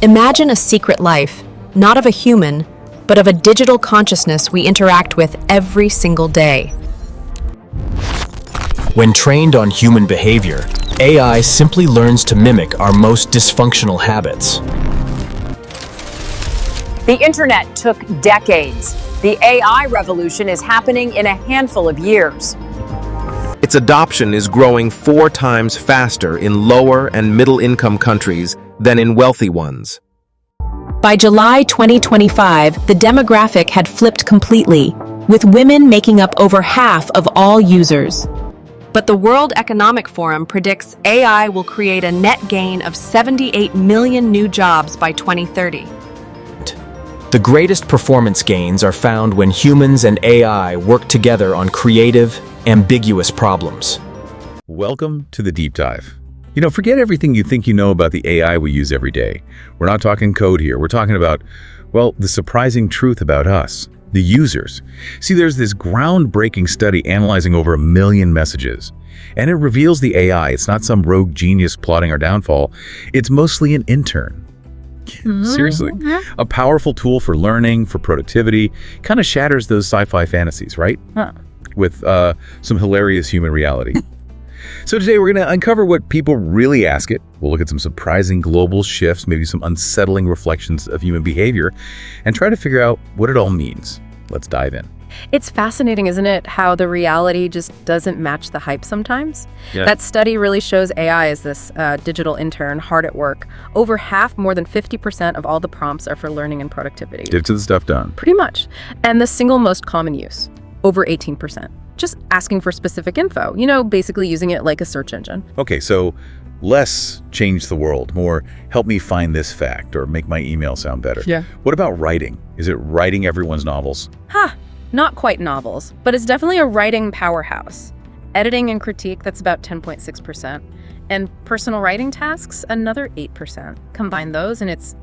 Imagine a secret life, not of a human, but of a digital consciousness we interact with every single day. When trained on human behavior, AI simply learns to mimic our most dysfunctional habits. The internet took decades. The AI revolution is happening in a handful of years. Its adoption is growing 4 times faster in lower and middle-income countries than in wealthy ones. By July 2025, the demographic had flipped completely, with women making up over half of all users. But the World Economic Forum predicts AI will create a net gain of 78 million new jobs by 2030. The greatest performance gains are found when humans and AI work together on creative, ambiguous problems. Welcome to the Deep Dive. Forget everything you think you know about the AI we use every day. We're not talking code here. We're talking about, the surprising truth about us, the users. See, there's this groundbreaking study analyzing over 1 million messages, and it reveals the AI. It's not some rogue genius plotting our downfall. It's mostly an intern. Seriously. A powerful tool for learning, for productivity, kind of shatters those sci-fi fantasies, right? With some hilarious human reality. So today we're going to uncover what people really ask it. We'll look at some surprising global shifts, maybe some unsettling reflections of human behavior, and try to figure out what it all means. Let's dive in. It's fascinating, isn't it, how the reality just doesn't match the hype sometimes? Yeah. That study really shows AI as this digital intern hard at work. Over half, more than 50% of all the prompts are for learning and productivity. Get to the stuff done. Pretty much. And the single most common use, over 18%. Just asking for specific info, basically using it like a search engine. Okay, so less change the world, more help me find this fact or make my email sound better. Yeah. What about writing? Is it writing everyone's novels? Not quite novels, but it's definitely a writing powerhouse. Editing and critique, that's about 10.6%. And personal writing tasks, another 8%. Combine those and it's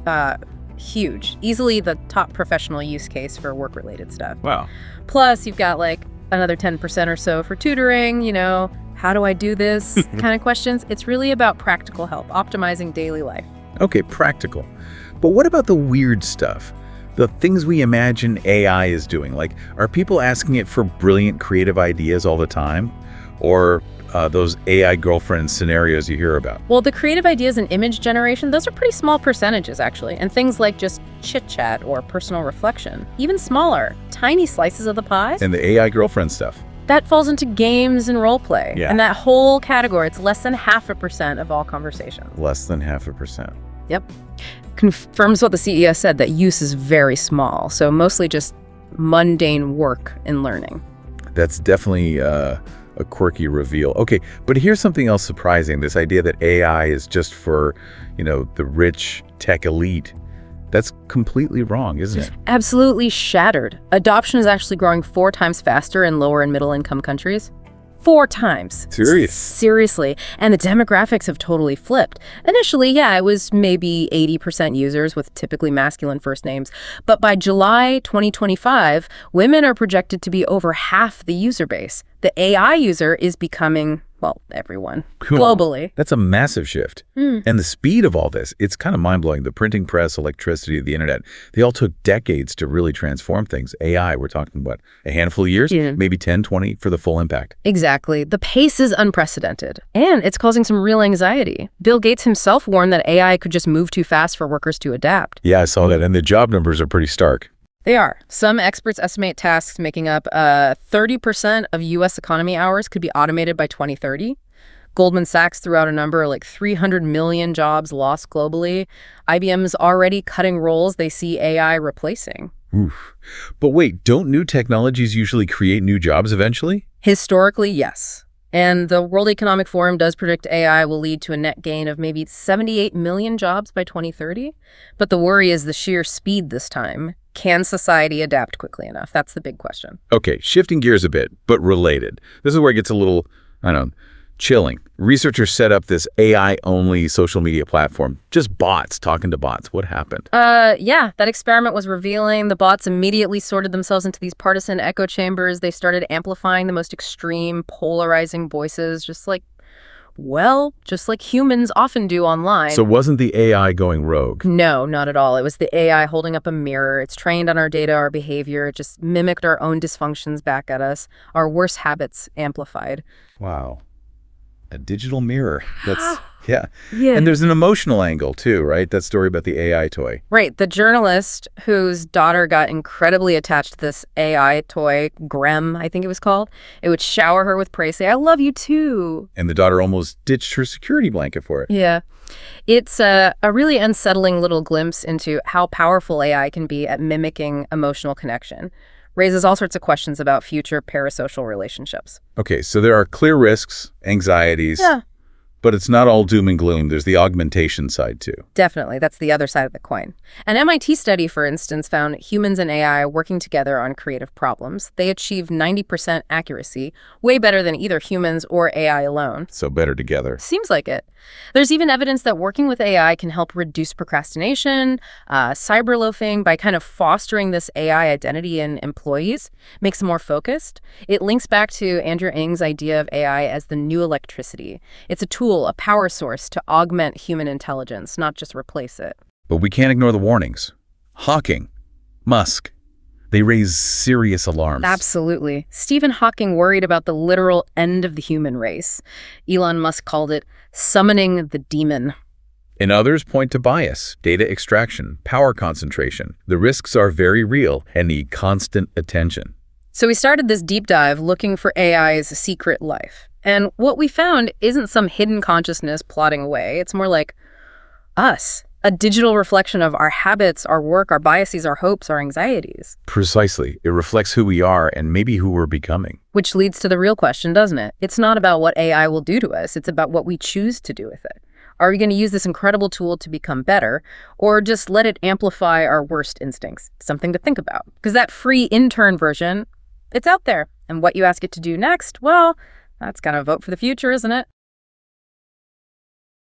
huge. Easily the top professional use case for work-related stuff. Wow. Plus, you've got another 10% or so for tutoring, how do I do this kind of questions. It's really about practical help, optimizing daily life. Okay, practical. But what about the weird stuff? The things we imagine AI is doing? Are people asking it for brilliant creative ideas all the time? Or those AI girlfriend scenarios you hear about? Well, the creative ideas and image generation, those are pretty small percentages, actually. And things like just chit-chat or personal reflection, even smaller, tiny slices of the pie. And the AI girlfriend stuff? That falls into games and role play. Yeah. And that whole category, it's less than 0.5% of all conversations. Less than 0.5%. Yep. Confirms what the CEO said, that use is very small. So mostly just mundane work and learning. That's definitely a quirky reveal. Okay, but here's something else surprising. This idea that AI is just for, the rich tech elite. That's completely wrong, isn't it? Absolutely shattered. Adoption is actually growing 4 times faster in lower and middle income countries. 4 times. Serious? Seriously. And the demographics have totally flipped. Initially, it was maybe 80% users with typically masculine first names. But by July 2025, women are projected to be over half the user base. The AI user is becoming, everyone, Cool. globally. That's a massive shift. And the speed of all this, it's kind of mind-blowing. The printing press, electricity, the internet, they all took decades to really transform things. AI, we're talking about a handful of years, maybe 10, 20 for the full impact. Exactly. The pace is unprecedented, and it's causing some real anxiety. Bill Gates himself warned that AI could just move too fast for workers to adapt. Yeah, I saw that, and the job numbers are pretty stark. They are. Some experts estimate tasks making up 30% of U.S. economy hours could be automated by 2030. Goldman Sachs threw out a number like 300 million jobs lost globally. IBM's already cutting roles they see AI replacing. Oof. But wait, don't new technologies usually create new jobs eventually? Historically, yes. And the World Economic Forum does predict AI will lead to a net gain of maybe 78 million jobs by 2030. But the worry is the sheer speed this time. Can society adapt quickly enough? That's the big question. Okay, shifting gears a bit, but related. This is where it gets a little, chilling. Researchers set up this AI-only social media platform, just bots talking to bots. What happened? Yeah, that experiment was revealing. The bots immediately sorted themselves into these partisan echo chambers. They started amplifying the most extreme, polarizing voices, just like Well, just like humans often do online. So wasn't the AI going rogue? No, not at all. It was the AI holding up a mirror. It's trained on our data, our behavior. It just mimicked our own dysfunctions back at us, our worst habits amplified. Wow. A digital mirror. That's, yeah. Yeah. And there's an emotional angle too, right? That story about the AI toy. Right. The journalist whose daughter got incredibly attached to this AI toy, Grem, I think it was called, it would shower her with praise, say, I love you too. And the daughter almost ditched her security blanket for it. Yeah. It's a really unsettling little glimpse into how powerful AI can be at mimicking emotional connection. Raises all sorts of questions about future parasocial relationships. Okay, so there are clear risks, anxieties, Yeah. but it's not all doom and gloom. There's the augmentation side too. Definitely. That's the other side of the coin. An MIT study, for instance, found humans and AI working together on creative problems. They achieved 90% accuracy, way better than either humans or AI alone. So better together. Seems like it. There's even evidence that working with AI can help reduce procrastination, cyberloafing by kind of fostering this AI identity in employees, makes them more focused. It links back to Andrew Ng's idea of AI as the new electricity. It's a tool, a power source to augment human intelligence, not just replace it. But we can't ignore the warnings. Hawking, Musk, they raise serious alarms. Absolutely. Stephen Hawking worried about the literal end of the human race. Elon Musk called it summoning the demon. And others point to bias, data extraction, power concentration. The risks are very real and need constant attention. So we started this deep dive looking for AI's secret life. And what we found isn't some hidden consciousness plotting away. It's more like us, a digital reflection of our habits, our work, our biases, our hopes, our anxieties. Precisely. It reflects who we are and maybe who we're becoming. Which leads to the real question, doesn't it? It's not about what AI will do to us. It's about what we choose to do with it. Are we going to use this incredible tool to become better, or just let it amplify our worst instincts? Something to think about. Because that free intern version, it's out there. And what you ask it to do next, well, that's kind of a vote for the future, isn't it?